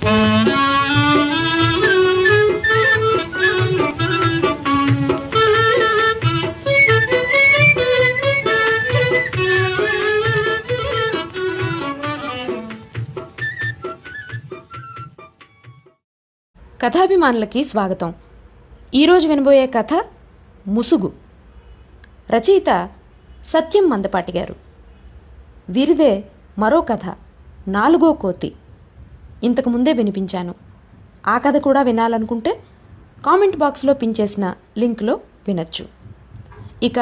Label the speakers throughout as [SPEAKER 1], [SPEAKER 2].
[SPEAKER 1] కథాభిమానులకి స్వాగతం. ఈరోజు వినబోయే కథ ముసుగు. రచయిత సత్యం మందపాటి గారు. వీరిదే మరో కథ నాలుగో కోతి. ఇంతకు ముందే వినిపించాను. ఆ కథ కూడా వినాలనుకుంటే కామెంట్ బాక్స్లో పిన్ చేసిన లింక్లో వినొచ్చు. ఇక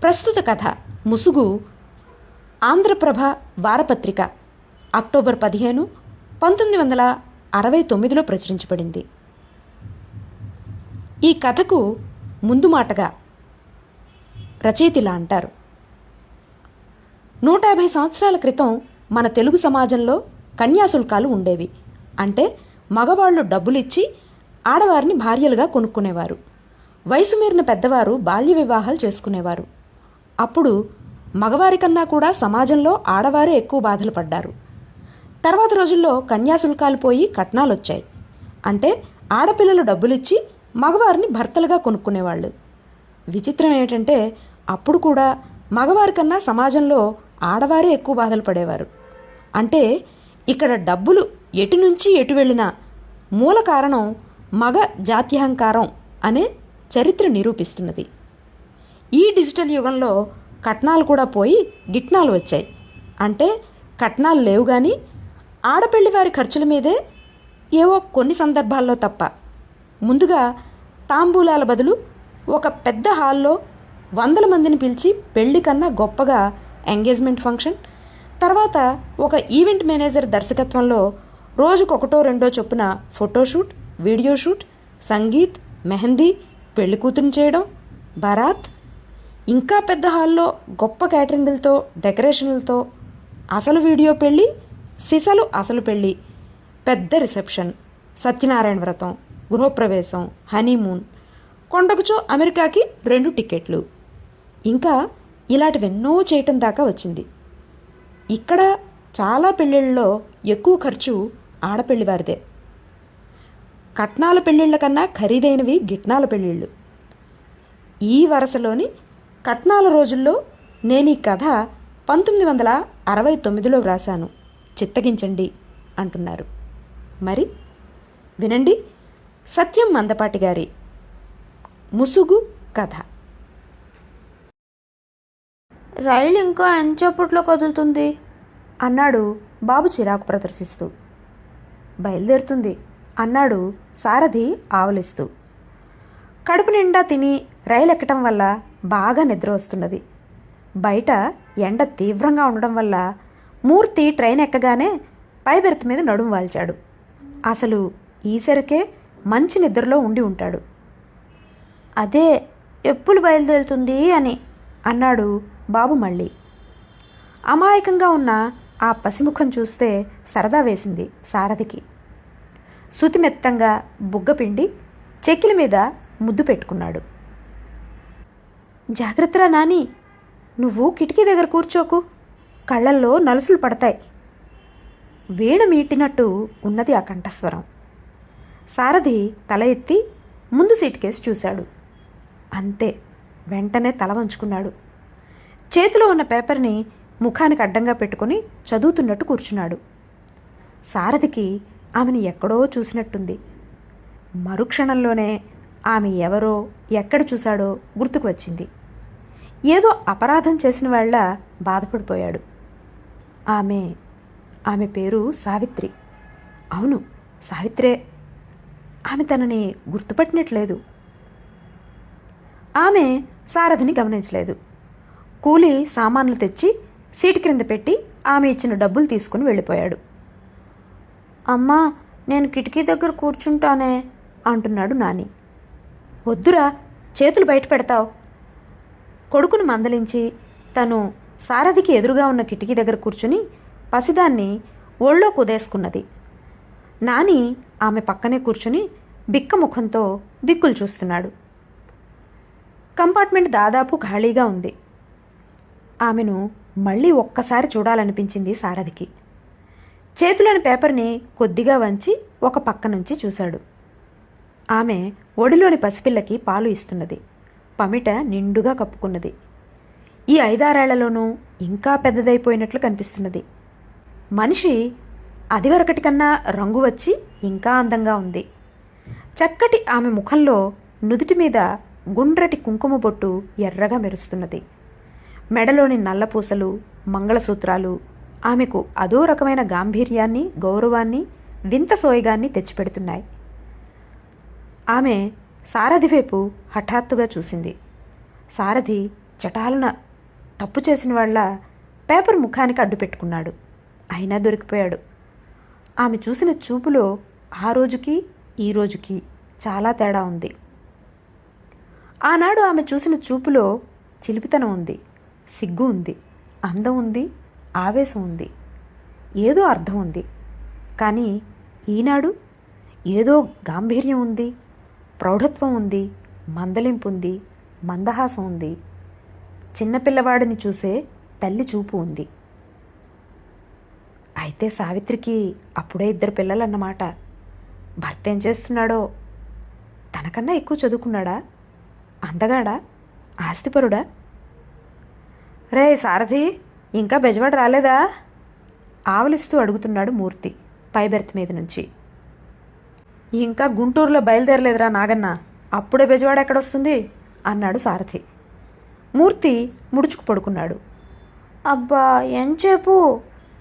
[SPEAKER 1] ప్రస్తుత కథ ముసుగు ఆంధ్రప్రభ వారపత్రిక అక్టోబర్ 15, 1969లో ప్రచురించబడింది. ఈ కథకు ముందు మాటగా రచయితలా అంటారు: 150 సంవత్సరాల క్రితం మన తెలుగు సమాజంలో కన్యాశుల్కాలు ఉండేవి. అంటే మగవాళ్ళు డబ్బులిచ్చి ఆడవారిని భార్యలుగా కొనుక్కునేవారు. వయసు మీరిన పెద్దవారు బాల్య వివాహాలు చేసుకునేవారు. అప్పుడు మగవారి కన్నా కూడా సమాజంలో ఆడవారే ఎక్కువ బాధలు పడ్డారు. తర్వాత రోజుల్లో కన్యాశుల్కాలు పోయి కట్నాలు వచ్చాయి. అంటే ఆడపిల్లలు డబ్బులిచ్చి మగవారిని భర్తలుగా కొనుక్కునేవాళ్ళు. విచిత్రం ఏమిటంటే అప్పుడు కూడా మగవారి కన్నా సమాజంలో ఆడవారే ఎక్కువ బాధలు పడేవారు. అంటే ఇక్కడ డబ్బులు ఎటు నుంచి ఎటు వెళ్ళినా మూల కారణం మగ జాత్యహంకారం అనే చరిత్ర నిరూపిస్తున్నది. ఈ డిజిటల్ యుగంలో కట్నాలు కూడా పోయి గిట్నాలు వచ్చాయి. అంటే కట్నాలు లేవు కానీ ఆడపెళ్లి వారి ఖర్చుల మీదే ఏవో కొన్ని సందర్భాల్లో తప్ప. ముందుగా తాంబూలాల బదులు ఒక పెద్ద హాల్లో 100 మందిని పిలిచి పెళ్లి కన్నా గొప్పగా ఎంగేజ్మెంట్ ఫంక్షన్, తర్వాత ఒక ఈవెంట్ మేనేజర్ దర్శకత్వంలో రోజుకొకటో రెండో చొప్పున photoshoot, video shoot, sangeet, mehndi, పెళ్లి కూతురు చేయడం, బరాత్, ఇంకా పెద్ద హాల్లో గొప్ప క్యాటరింగ్లతో డెకరేషన్లతో అసలు వీడియో పెళ్ళి, సిసలు అసలు పెళ్ళి, పెద్ద రిసెప్షన్, సత్యనారాయణ వ్రతం, గృహప్రవేశం, హనీమూన్, కొండకుచో అమెరికాకి 2 టికెట్లు, ఇంకా ఇలాంటివెన్నో చేయటం దాకా వచ్చింది. ఇక్కడ చాలా పెళ్ళిళ్ళలో ఎక్కువ ఖర్చు ఆడపెళ్లి వారిదే. కట్నాల పెళ్ళిళ్ళ కన్నా ఖరీదైనవి గిట్నాల పెళ్ళిళ్ళు. ఈ వరుసలోని కట్నాల రోజుల్లో నేను ఈ కథ 1969లో వ్రాశాను, చిత్తగించండి అంటున్నారు. మరి వినండి సత్యం మందపాటి గారి ముసుగు కథ.
[SPEAKER 2] రైలు ఇంకా ఎంచేపట్లో కదులుతుంది
[SPEAKER 1] అన్నాడు బాబు చిరాకు ప్రదర్శిస్తూ. బయలుదేరుతుంది అన్నాడు సారథి ఆవలిస్తూ. కడుపు నిండా తిని రైలు ఎక్కటం వల్ల బాగా నిద్ర వస్తున్నది. బయట ఎండ తీవ్రంగా ఉండడం వల్ల మూర్తి ట్రైన్ ఎక్కగానే పై బెర్త్ మీద నడుము వాల్చాడు. అసలు ఈసరికే మంచి నిద్రలో ఉండి ఉంటాడు.
[SPEAKER 2] అదే ఎప్పుడు బయలుదేరుతుంది అని
[SPEAKER 1] అన్నాడు బాబు మళ్ళీ. అమాయకంగా ఉన్న ఆ పసిముఖం చూస్తే సరదా వేసింది సారథికి. శుతిమెత్తంగా బుగ్గపిండి చెక్కిల మీద ముద్దు పెట్టుకున్నాడు. జాగ్రత్తరా నాని, నువ్వు కిటికీ దగ్గర కూర్చోకు, కళ్ళల్లో నలుసులు పడతాయి. వీణ మీటినట్టు ఉన్నది ఆ కంఠస్వరం. సారథి తల ఎత్తి ముందు సీట్ కేసి చూశాడు. అంతే, వెంటనే తల వంచుకున్నాడు. చేతిలో ఉన్న పేపర్ని ముఖానికి అడ్డంగా పెట్టుకుని చదువుతున్నట్టు కూర్చున్నాడు. సారథికి ఆమెను ఎక్కడో చూసినట్టుంది. మరుక్షణంలోనే ఆమె ఎవరో ఎక్కడ చూశాడో గుర్తుకు వచ్చింది. ఏదో అపరాధం చేసిన వాళ్ళ బాధపడిపోయాడు. ఆమె పేరు సావిత్రి. అవును, సావిత్రే. ఆమె తనని గుర్తుపట్టినట్లేదు. ఆమె సారథిని గమనించలేదు. కూలి సామాన్లు తెచ్చి సీటు క్రింద పెట్టి ఆమె ఇచ్చిన డబ్బులు తీసుకుని వెళ్ళిపోయాడు.
[SPEAKER 2] అమ్మా, నేను కిటికీ దగ్గర కూర్చుంటానే
[SPEAKER 1] అంటున్నాడు నాని. వద్దురా, చేతులు బయట పెడతావు. కొడుకును మందలించి తను సారథికి ఎదురుగా ఉన్న కిటికీ దగ్గర కూర్చుని పసిదాన్ని ఒళ్ళో కుదేసుకున్నది. నాని ఆమె పక్కనే కూర్చుని బిక్క ముఖంతో దిక్కులు చూస్తున్నాడు. కంపార్ట్మెంట్ దాదాపు ఖాళీగా ఉంది. ఆమెను మళ్ళీ ఒక్కసారి చూడాలనిపించింది సారథికి. చేతిలోని పేపర్ని కొద్దిగా వంచి ఒక పక్క నుంచి చూశాడు. ఆమె ఒడిలోని పసిపిల్లకి పాలు ఇస్తున్నది. పమిట నిండుగా కప్పుకున్నది. ఈ 5-6 ఏళ్లలోనూ ఇంకా పెద్దదైపోయినట్లు కనిపిస్తున్నది. మనిషి అదివరకటి కన్నా రంగు వచ్చి ఇంకా అందంగా ఉంది. చక్కటి ఆమె ముఖంలో నుదుటి మీద గుండ్రటి కుంకుమ బొట్టు ఎర్రగా మెరుస్తున్నది. మెడలోని నల్లపూసలు, మంగళసూత్రాలు ఆమెకు అదో రకమైన గాంభీర్యాన్ని, గౌరవాన్ని, వింత సోయగాన్ని తెచ్చిపెడుతున్నాయి. ఆమె సారథి వైపు హఠాత్తుగా చూసింది. సారథి చటాలున తప్పు చేసిన వాళ్ళ పేపర్ ముఖానికి అడ్డు పెట్టుకున్నాడు. అయినా దొరికిపోయాడు. ఆమె చూసిన చూపులో ఆ రోజుకి ఈ రోజుకి చాలా తేడా ఉంది. ఆనాడు ఆమె చూసిన చూపులో చిలిపితనం ఉంది, సిగ్గు ఉంది, అందం ఉంది, ఆవేశం ఉంది, ఏదో అర్థం ఉంది. కానీ ఈనాడు ఏదో గాంభీర్యం ఉంది, ప్రౌఢత్వం ఉంది, మందలింపు ఉంది, మందహాసం ఉంది, చిన్నపిల్లవాడిని చూసే తల్లి చూపు ఉంది. అయితే సావిత్రికి అప్పుడే 2 పిల్లలన్నమాట. భర్త ఏం చేస్తున్నాడో? తనకన్నా ఎక్కువ చదువుకున్నాడా? అందగాడా? ఆస్తిపరుడా? రే సారథి, ఇంకా బెజవాడ రాలేదా? ఆవలిస్తూ అడుగుతున్నాడు మూర్తి పై బెర్త్ మీద నుంచి. ఇంకా గుంటూరులో బయలుదేరలేదురా నాగన్న, అప్పుడే బెజవాడ ఎక్కడొస్తుంది అన్నాడు సారథి. మూర్తి ముడుచుకు పడుకున్నాడు.
[SPEAKER 2] అబ్బా ఎంచేపు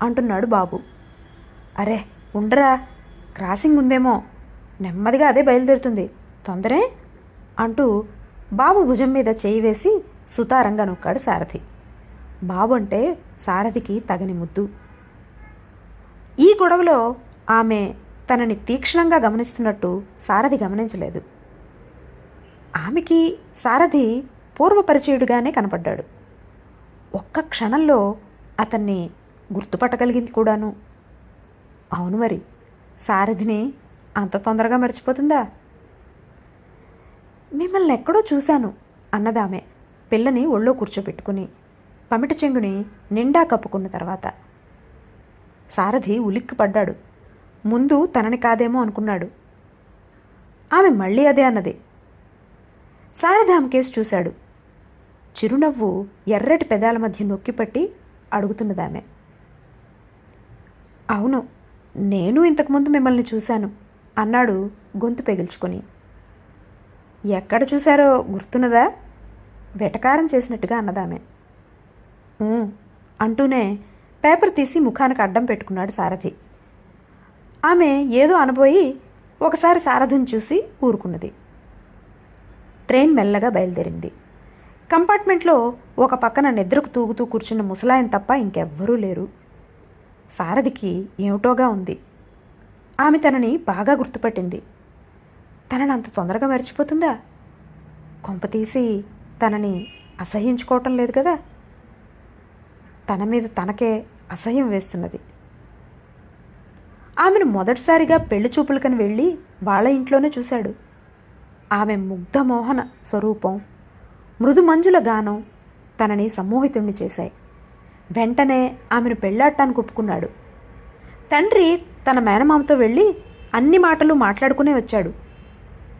[SPEAKER 1] అంటున్నాడు బాబు. అరే ఉండరా, క్రాసింగ్ ఉందేమో, నెమ్మదిగా అదే బయలుదేరుతుంది, తొందరే అంటూ బాబు భుజం మీద చేయి వేసి సుతారంగా నొక్కాడు సారథి. బాబు అంటే సారథికి తగని ముద్దు. ఈ గొడవలో ఆమె తనని తీక్షణంగా గమనిస్తున్నట్టు సారథి గమనించలేదు. ఆమెకి సారథి పూర్వపరిచయుడిగానే కనపడ్డాడు. ఒక్క క్షణంలో అతన్ని గుర్తుపట్టగలిగింది కూడాను. అవును మరి, సారథిని అంత తొందరగా మర్చిపోతుందా? మిమ్మల్ని ఎక్కడో చూశాను అన్నదామె పిల్లని ఒళ్ళో కూర్చోబెట్టుకుని పమిట చెంగుని నిండా కప్పుకున్న తర్వాత. సారథి ఉలిక్కిపడ్డాడు. ముందు తనని కాదేమో అనుకున్నాడు. ఆమె మళ్ళీ అదే అన్నది. సారథి ఆమె కేసు చూశాడు. చిరునవ్వు ఎర్రటి పెదాల మధ్య నొక్కిపట్టి అడుగుతున్నదామె. అవును, నేను ఇంతకుముందు మిమ్మల్ని చూశాను అన్నాడు గొంతు పెగిల్చుకొని. ఎక్కడ చూశారో గుర్తున్నదా? వెటకారం చేసినట్టుగా అన్నదామె. అంటూనే పేపర్ తీసి ముఖానికి అడ్డం పెట్టుకున్నాడు సారథి. ఆమె ఏదో అనబోయి ఒకసారి సారథిని చూసి ఊరుకున్నది. ట్రైన్ మెల్లగా బయలుదేరింది. కంపార్ట్మెంట్లో ఒక పక్కన నిద్రకు తూగుతూ కూర్చున్న ముసలాయన తప్ప ఇంకెవ్వరూ లేరు. సారథికి ఏమిటోగా ఉంది. ఆమె తనని బాగా గుర్తుపట్టింది. తనని అంత తొందరగా మర్చిపోతుందా? కొంపతీసి తనని అసహ్యించుకోవటం లేదు కదా? తన మీద తనకే అసహ్యం వేస్తున్నది. ఆమెను మొదటిసారిగా పెళ్లి చూపులకని వెళ్ళి వాళ్ళ ఇంట్లోనే చూశాడు. ఆమె ముగ్ధమోహన స్వరూపం, మృదు మంజుల గానం తనని సమ్మోహితుణ్ణి చేశాయి. వెంటనే ఆమెను పెళ్లాడటానికి ఒప్పుకున్నాడు. తండ్రి తన మేనమామతో వెళ్ళి అన్ని మాటలు మాట్లాడుకునే వచ్చాడు.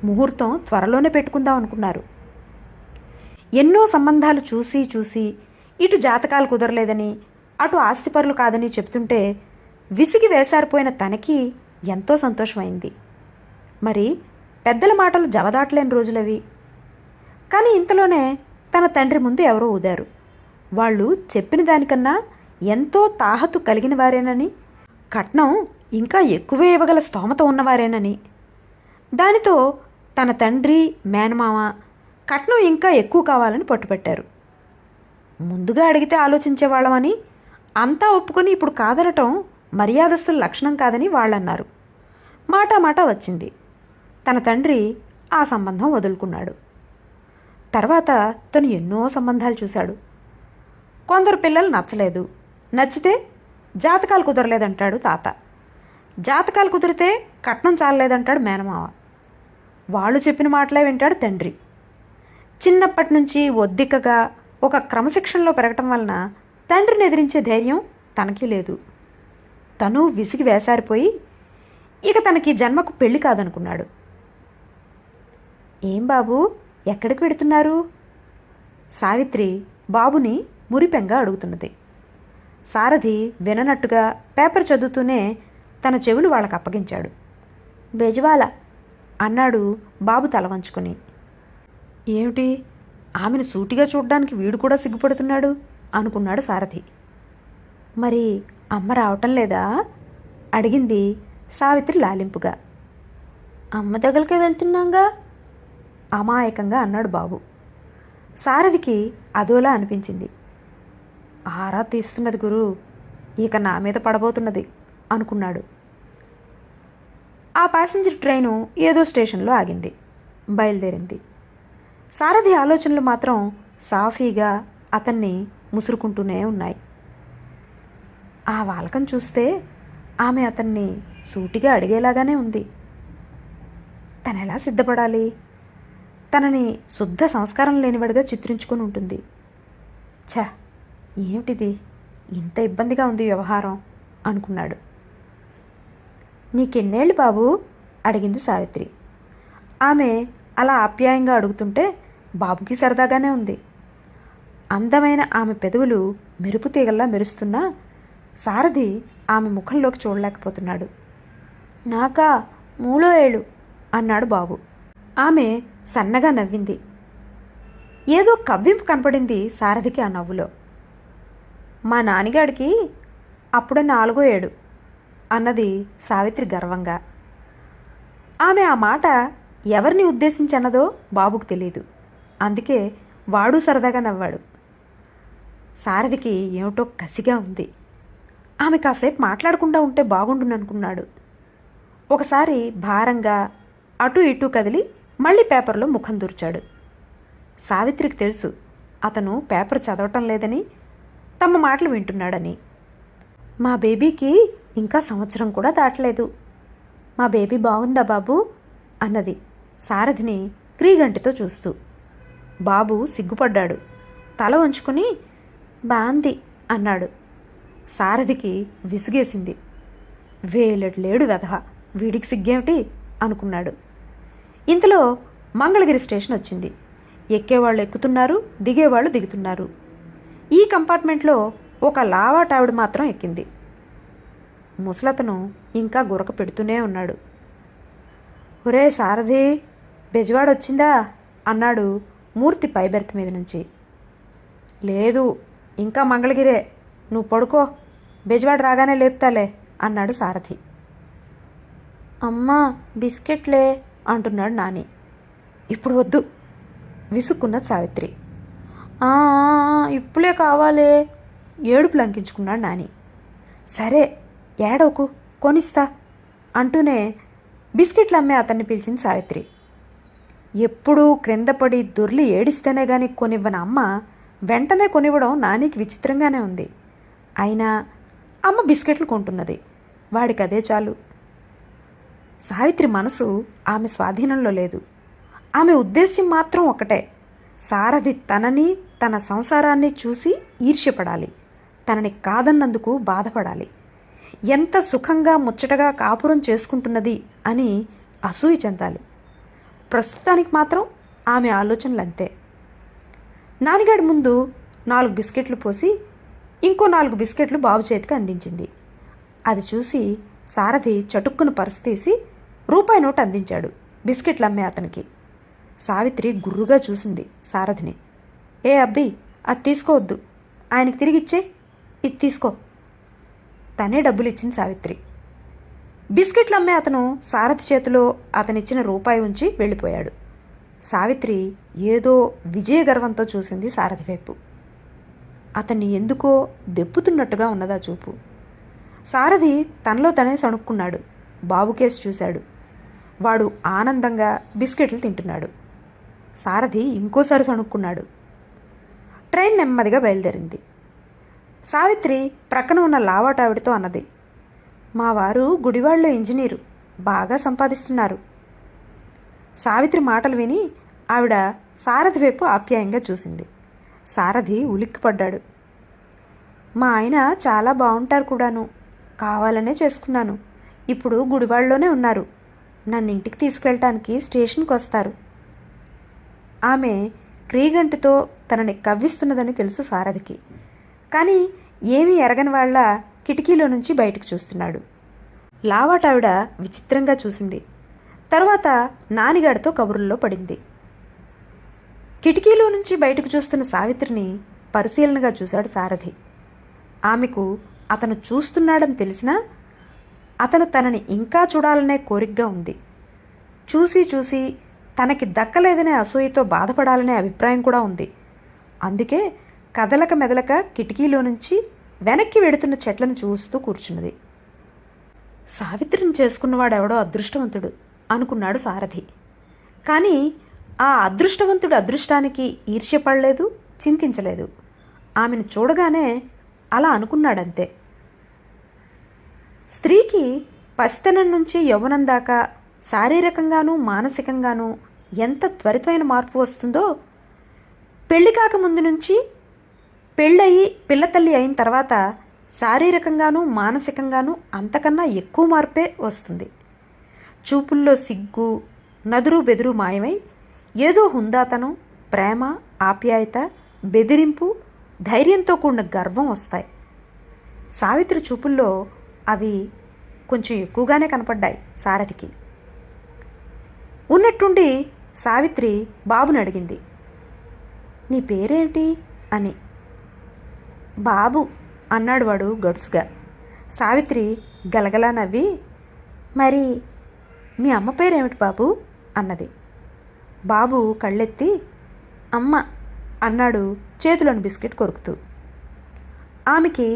[SPEAKER 1] ముహూర్తం త్వరలోనే పెట్టుకుందాం అనుకున్నారు. ఎన్నో సంబంధాలు చూసి చూసి ఇటు జాతకాలు కుదరలేదని, అటు ఆస్తిపరులు కాదని చెప్తుంటే విసిగి వేసారిపోయిన తనకి ఎంతో సంతోషమైంది. మరి పెద్దల మాటలు జవదాటలేని రోజులవి. కానీ ఇంతలోనే తన తండ్రి ముందు ఎవరో ఊదారు. వాళ్ళు చెప్పిన దానికన్నా ఎంతో తాహతు కలిగిన వారేనని, కట్నం ఇంకా ఎక్కువే ఇవ్వగల స్తోమత ఉన్నవారేనని. దానితో తన తండ్రి, మేనమామ కట్నం ఇంకా ఎక్కువ కావాలని పట్టుపట్టారు. ముందుగా అడిగితే ఆలోచించేవాళ్ళమని అంతా ఒప్పుకొని ఇప్పుడు కాదనటం మర్యాదస్తుల లక్షణం కాదని వాళ్ళన్నారు. మాట వచ్చింది. తన తండ్రి ఆ సంబంధం వదులుకున్నాడు. తర్వాత తను ఎన్నో సంబంధాలు చూశాడు. కొందరు పిల్లలు నచ్చలేదు. నచ్చితే జాతకాలు కుదరలేదంటాడు తాత. జాతకాలు కుదిరితే కట్నం చాలలేదంటాడు మేనమావ. వాళ్ళు చెప్పిన మాటలే వింటాడు తండ్రి. చిన్నప్పటి నుంచి ఒద్దికగా ఒక క్రమశిక్షణలో పెరగటం వలన తండ్రిని ఎదిరించే ధైర్యం తనకి లేదు. తను విసిగి వేసారిపోయి ఇక తనకి జన్మకు పెళ్లి కాదనుకున్నాడు. ఏం బాబూ, ఎక్కడికి వెడుతున్నారు? సావిత్రి బాబుని మురిపెంగా అడుగుతున్నది. సారథి విననట్టుగా పేపర్ చదువుతూనే తన చెవులు వాళ్ళకు అప్పగించాడు. బెజవాల అన్నాడు బాబు తల వంచుకొని. ఏమిటి, ఆమెను సూటిగా చూడ్డానికి వీడు కూడా సిగ్గుపడుతున్నాడు అనుకున్నాడు సారథి. మరి అమ్మ రావటం లేదా అడిగింది సావిత్రి లాలింపుగా. అమ్మ దగ్గరికే వెళ్తున్నాంగా అమాయకంగా అన్నాడు బాబు. సారథికి అదోలా అనిపించింది. ఆరా తీస్తున్నది గురు, ఇక నా మీద పడబోతున్నది అనుకున్నాడు. ఆ ప్యాసింజర్ ట్రైను ఏదో స్టేషన్లో ఆగింది, బయలుదేరింది. సారథి ఆలోచనలు మాత్రం సాఫీగా అతన్ని ముసురుకుంటూనే ఉన్నాయి. ఆ వాలకం చూస్తే ఆమె అతన్ని సూటిగా అడిగేలాగానే ఉంది. తనెలా సిద్ధపడాలి? తనని శుద్ధ సంస్కారం లేనివాడిగా చిత్రించుకొని ఉంటుంది. ఛ, ఏమిటిది, ఇంత ఇబ్బందిగా ఉంది వ్యవహారం అనుకున్నాడు. నీకెన్నేళ్ళు బాబు అడిగింది సావిత్రి. ఆమె అలా ఆప్యాయంగా అడుగుతుంటే బాబుకి సరదాగానే ఉంది. అందమైన ఆమె పెదవులు మెరుపు తీగల్లా మెరుస్తున్నా సారథి ఆమె ముఖంలోకి చూడలేకపోతున్నాడు. నాకా 3 ఏళ్ళు అన్నాడు బాబు. ఆమె సన్నగా నవ్వింది. ఏదో కవ్వింపు కనపడింది సారథికి ఆ నవ్వులో. మా నాన్నగాడికి అప్పుడే 4 ఏడు అన్నది సావిత్రి గర్వంగా. ఆమె ఆ మాట ఎవరిని ఉద్దేశించన్నదో బాబుకు తెలియదు. అందుకే వాడు సరదాగా నవ్వాడు. సారథికి ఏమిటో కసిగా ఉంది. ఆమె కాసేపు మాట్లాడకుండా ఉంటే బాగుండుననుకున్నాడు. ఒకసారి భారంగా అటూ ఇటూ కదిలి మళ్ళీ పేపర్లో ముఖం దూర్చాడు. సావిత్రికి తెలుసు అతను పేపర్ చదవటం లేదని, తమ మాటలు వింటున్నాడని. మా బేబీకి ఇంకా సంవత్సరం కూడా దాటలేదు. మా బేబీ బాగుందా బాబూ అన్నది సారథిని క్రీగంటితో చూస్తూ. బాబు సిగ్గుపడ్డాడు. తల వంచుకుని బాంది అన్నాడు. సారథికి విసుగేసింది. వేలెడు వెధవ, వీడికి సిగ్గేమిటి అనుకున్నాడు. ఇంతలో మంగళగిరి స్టేషన్ వచ్చింది. ఎక్కేవాళ్ళు ఎక్కుతున్నారు, దిగేవాళ్ళు దిగుతున్నారు. ఈ కంపార్ట్మెంట్లో ఒక లావాటావిడ మాత్రం ఎక్కింది. ముసలతను ఇంకా గురక పెడుతూనే ఉన్నాడు. ఒరే సారథి, బెజవాడ వచ్చిందా అన్నాడు మూర్తి పై బెర్త్ మీద నుంచి. లేదు, ఇంకా మంగళగిరే, నువ్వు పడుకో, బెజవాడ రాగానే లేపుతాలే అన్నాడు సారథి. అమ్మా బిస్కెట్లే అంటున్నాడు నాని. ఇప్పుడు వద్దు విసుక్కున్నది సావిత్రి. ఇప్పుడే కావాలే ఏడుపు లంకించుకున్నాడు నాని. సరే ఏడవకు, కొనిస్తా అంటూనే బిస్కెట్లు అమ్మే అతన్ని పిలిచింది సావిత్రి. ఎప్పుడూ క్రిందపడి దొర్లి ఏడిస్తేనే గాని కొనివ్వని అమ్మ వెంటనే కొనివ్వడం నానికి విచిత్రంగానే ఉంది. అయినా అమ్మ బిస్కెట్లు కొంటున్నది, వాడికి అదే చాలు. సావిత్రి మనసు ఆమె స్వాధీనంలో లేదు. ఆమె ఉద్దేశ్యం మాత్రం ఒకటే, సారథి తనని తన సంసారాన్ని చూసి ఈర్ష్యపడాలి, తనని కాదన్నందుకు బాధపడాలి, ఎంత సుఖంగా ముచ్చటగా కాపురం చేసుకుంటున్నది అని అసూయ చెందాలి. ప్రస్తుతానికి మాత్రం ఆమె ఆలోచనలంతే. నానిగాడి ముందు 4 బిస్కెట్లు పోసి ఇంకో 4 బిస్కెట్లు బాబు చేతికి అందించింది. అది చూసి సారథి చటుక్కున పర్సు తీసి రూపాయి నోటు అందించాడు బిస్కెట్లు అమ్మే అతనికి. సావిత్రి గుర్రుగా చూసింది సారథిని. ఏ అబ్బి, అది తీసుకోవద్దు, ఆయనకి తిరిగిచ్చే, ఇది తీసుకో. తనే డబ్బులు ఇచ్చింది సావిత్రి. బిస్కెట్లు అమ్మే అతను సారథి చేతిలో అతనిచ్చిన రూపాయి ఉంచి వెళ్ళిపోయాడు. సావిత్రి ఏదో విజయగర్వంతో చూసింది సారథి వైపు. అతన్ని ఎందుకో దెప్పుతున్నట్టుగా ఉన్నదా చూపు. సారథి తనలో తనే సణుక్కున్నాడు. బాబుకేసి చూశాడు. వాడు ఆనందంగా బిస్కెట్లు తింటున్నాడు. సారథి ఇంకోసారి సణుక్కున్నాడు. ట్రైన్ నెమ్మదిగా బయలుదేరింది. సావిత్రి ప్రక్కన ఉన్న లావాటావిడితో అన్నది, మా వారు గుడివాడలో ఇంజనీరు, బాగా సంపాదిస్తున్నారు. సావిత్రి మాటలు విని ఆవిడ సారథి వైపు ఆప్యాయంగా చూసింది. సారథి ఉలిక్కిపడ్డాడు. మా ఆయన చాలా బాగుంటారు కూడాను. కావాలనే చేసుకున్నాను. ఇప్పుడు గుడివాడలోనే ఉన్నారు. నన్ను ఇంటికి తీసుకెళ్ళటానికి స్టేషన్కి వస్తారు. ఆమె క్రీగంటితో తనని కవ్విస్తున్నదని తెలుసు సారథికి. కానీ ఏమీ ఎరగని వాళ్ళ కిటికీలో నుంచి బయటకు చూస్తున్నాడు. లావాటావిడ విచిత్రంగా చూసింది. తరువాత నానిగాడితో కబుర్లలో పడింది. కిటికీలో నుంచి బయటకు చూస్తున్న సావిత్రిని పరిశీలనగా చూశాడు సారథి. ఆమెకు అతను చూస్తున్నాడని తెలిసినా అతను తనని ఇంకా చూడాలనే కోరికగా ఉంది. చూసి చూసి తనకి దక్కలేదనే అసూయతో బాధపడాలనే అభిప్రాయం కూడా ఉంది. అందుకే కదలక మెదలక కిటికీలో నుంచి వెనక్కి వెడుతున్న చెట్లను చూస్తూ కూర్చున్నది. సావిత్రిని చేసుకున్నవాడెవడో అదృష్టవంతుడు అనుకున్నాడు సారథి. కానీ ఆ అదృష్టవంతుడి అదృష్టానికి ఈర్ష్యపడలేదు, చింతించలేదు. ఆమెను చూడగానే అలా అనుకున్నాడంతే. స్త్రీకి పసితనం నుంచి యవ్వనం దాకా శారీరకంగానూ మానసికంగానూ ఎంత త్వరితమైన మార్పు వస్తుందో పెళ్లి కాకముందు నుంచి పెళ్ళయి పిల్లతల్లి అయిన తర్వాత శారీరకంగానూ మానసికంగానూ అంతకన్నా ఎక్కువ మార్పే వస్తుంది. చూపుల్లో సిగ్గు, నదురు బెదురు మాయమై ఏదో హుందాతనం, ప్రేమ, ఆప్యాయత, బెదిరింపు, ధైర్యంతో కూడిన గర్వం వస్తాయి. సావిత్రి చూపుల్లో అవి కొంచెం ఎక్కువగానే కనపడ్డాయి సారథికి. ఉన్నట్టుండి సావిత్రి బాబుని అడిగింది, నీ పేరేంటి అని. బాబు అన్నాడు వాడు గడుసుగా. సావిత్రి గలగలా నవ్వి, మరి మీ అమ్మ పేరేమిటి బాబు అన్నది. బాబు కళ్ళెత్తి అమ్మ అన్నాడు చేతిలోని బిస్కెట్ కొరుకుతూ. ఆమెకి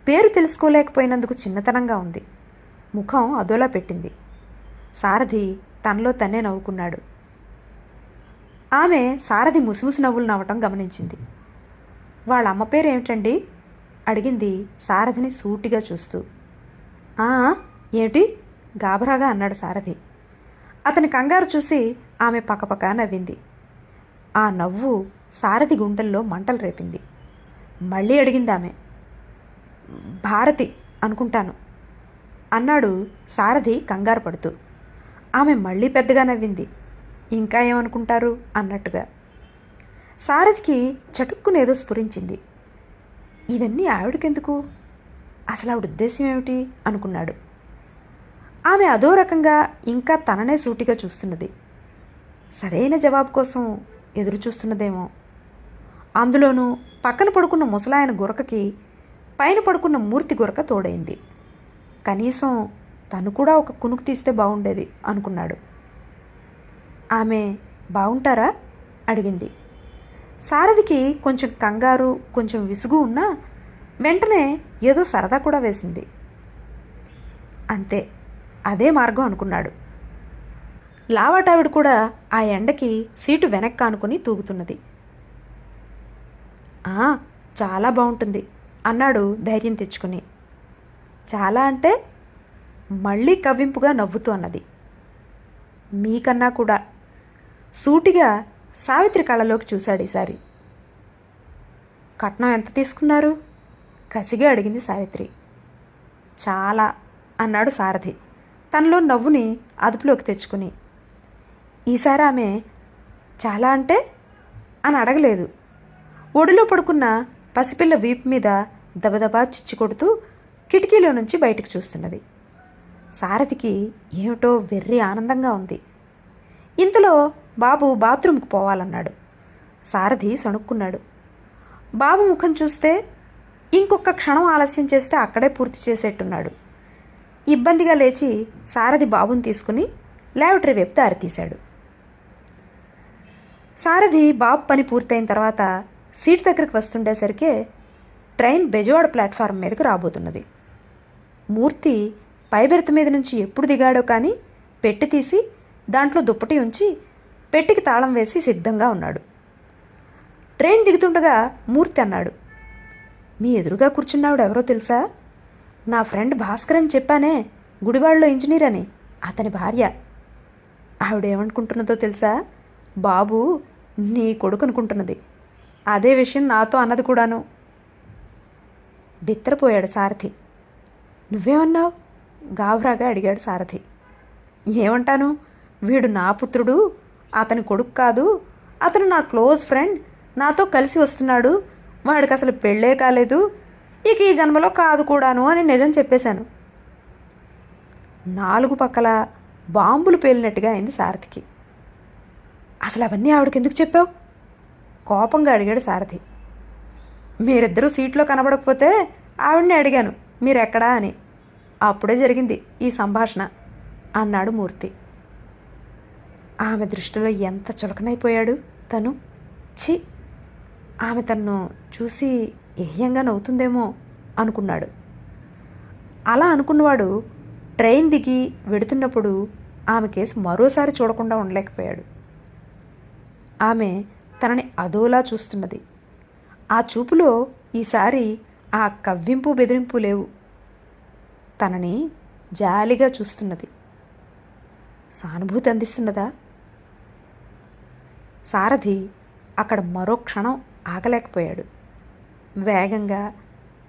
[SPEAKER 1] పేరు తెలుసుకోలేకపోయినందుకు చిన్నతనంగా ఉంది. ముఖం అదోలా పెట్టింది. సారథి తనలో తన్నే నవ్వుకున్నాడు. ఆమె సారథి ముసిముసి నవ్వులు నవ్వటం గమనించింది. వాళ్ళ అమ్మ పేరు ఏమిటండి అడిగింది సారథిని సూటిగా చూస్తూ. ఏమిటి గాబరాగా అన్నాడు సారథి. అతని కంగారు చూసి ఆమె పకపక నవ్వింది. ఆ నవ్వు సారథి గుండెల్లో మంటలు రేపింది. మళ్ళీ అడిగింది ఆమె. భారతి అనుకుంటాను అన్నాడు సారథి కంగారు పడుతూ. ఆమె మళ్ళీ పెద్దగా నవ్వింది. ఇంకా ఏమనుకుంటారు అన్నట్టుగా. సారథికి చటుక్కునేదో స్ఫురించింది. ఇవన్నీ ఆవిడకెందుకు, అసలు ఆవిడ ఉద్దేశం ఏమిటి అనుకున్నాడు. ఆమె అదో రకంగా ఇంకా తననే సూటిగా చూస్తున్నది. సరైన జవాబు కోసం ఎదురు చూస్తున్నదేమో. అందులోనూ పక్కన పడుకున్న ముసలాయన గురకకి పైన పడుకున్న మూర్తి గురక తోడైంది. కనీసం తను కూడా ఒక కునుకు తీస్తే బాగుండేది అనుకున్నాడు. ఆమె బాగుంటారా అడిగింది. సారథికి కొంచెం కంగారు, కొంచెం విసుగు ఉన్నా వెంటనే ఏదో సరదా కూడా వేసింది. అంతే, అదే మార్గం అనుకున్నాడు. లావాటావిడ కూడా ఆ ఎండకి సీటు వెనక్కి ఆనుకుని తూగుతున్నది. చాలా బాగుంటుంది అన్నాడు ధైర్యం తెచ్చుకుని. చాలా అంటే మళ్ళీ కవ్వింపుగా నవ్వుతూ అన్నది. మీకన్నా కూడా సూటిగా సావిత్రి కళ్ళలోకి చూశాడు ఈసారి. కట్నం ఎంత తీసుకున్నారు కసిగా అడిగింది సావిత్రి. చాలా అన్నాడు సారథి తనలో నవ్వుని అదుపులోకి తెచ్చుకుని. ఈసారి ఆమె చాలా అంటే అని అడగలేదు. ఒడిలో పడుకున్న పసిపిల్ల వీపు మీద దబదబా చిచ్చి కొడుతూ కిటికీలో నుంచి బయటకు చూస్తున్నది. సారథికి ఏమిటో వెర్రి ఆనందంగా ఉంది. ఇంతలో బాబు బాత్రూంకి పోవాలన్నాడు. సారథి సణుక్కున్నాడు. బాబు ముఖం చూస్తే ఇంకొక క్షణం ఆలస్యం చేస్తే అక్కడే పూర్తి చేసేట్టున్నాడు. ఇబ్బందిగా లేచి సారథి బాబుని తీసుకుని లాబరేటరీ వైపు దారితీశాడు. సారథి బాబు పని పూర్తయిన తర్వాత సీటు దగ్గరికి వస్తుండేసరికే ట్రైన్ బెజవాడ ప్లాట్ఫారం మీదకు రాబోతున్నది. మూర్తి పైబెర్త్ మీద నుంచి ఎప్పుడు దిగాడో కానీ పెట్టి తీసి దాంట్లో దుప్పటి ఉంచి పెట్టికి తాళం వేసి సిద్ధంగా ఉన్నాడు. ట్రైన్ దిగుతుండగా మూర్తి అన్నాడు, మీ ఎదురుగా కూర్చున్నావిడ ఎవరో తెలుసా? నా ఫ్రెండ్ భాస్కర్ అని చెప్పానే, గుడివాడలో ఇంజనీర్ అని, అతని భార్య. ఆవిడేమనుకుంటున్నదో తెలుసా? బాబు నీ కొడుకు అనుకుంటున్నది. అదే విషయం నాతో అన్నది కూడాను. బిత్తరపోయాడు సారథి. నువ్వేమన్నావు? గాబరాగా అడిగాడు సారథి. ఏమంటాను, వీడు నా పుత్రుడు, అతని కొడుకు కాదు, అతను నా క్లోజ్ ఫ్రెండ్, నాతో కలిసి వస్తున్నాడు, వాడికి అసలు పెళ్ళే కాలేదు, ఇక ఈ జన్మలో కాదు కూడాను అని నిజం చెప్పేశాను. 4 పక్కల బాంబులు పేలినట్టుగా అయింది సారథికి. అసలు అవన్నీ ఆవిడకెందుకు చెప్పావు? కోపంగా అడిగాడు సారథి. మీరిద్దరూ సీట్లో కనబడకపోతే ఆవిడని అడిగాను మీరెక్కడా అని. అప్పుడే జరిగింది ఈ సంభాషణ అన్నాడు మూర్తి. ఆమె దృష్టిలో ఎంత చులకనైపోయాడు తను. ఛీ, ఆమె తన్ను చూసి ఏహ్యంగా నవ్వుతుందేమో అనుకున్నాడు. అలా అనుకున్నవాడు ట్రైన్ దిగి వెడుతున్నప్పుడు ఆమె కేసు మరోసారి చూడకుండా ఉండలేకపోయాడు. ఆమె తనని అదోలా చూస్తున్నది. ఆ చూపులో ఈసారి ఆ కవ్వింపు బెదిరింపు లేవు. తనని జాలిగా చూస్తున్నది. సానుభూతి అందిస్తున్నదా? సారథి అక్కడ మరో క్షణం ఆగలేకపోయాడు. వేగంగా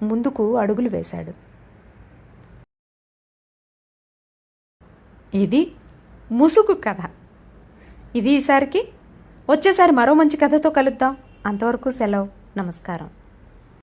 [SPEAKER 1] ముందుకు అడుగులు వేశాడు. ఇది ముసుగు కథ. ఇది ఈసారికి. వచ్చేసారి మరో మంచి కథతో కలుద్దాం. అంతవరకు సెలవు. నమస్కారం.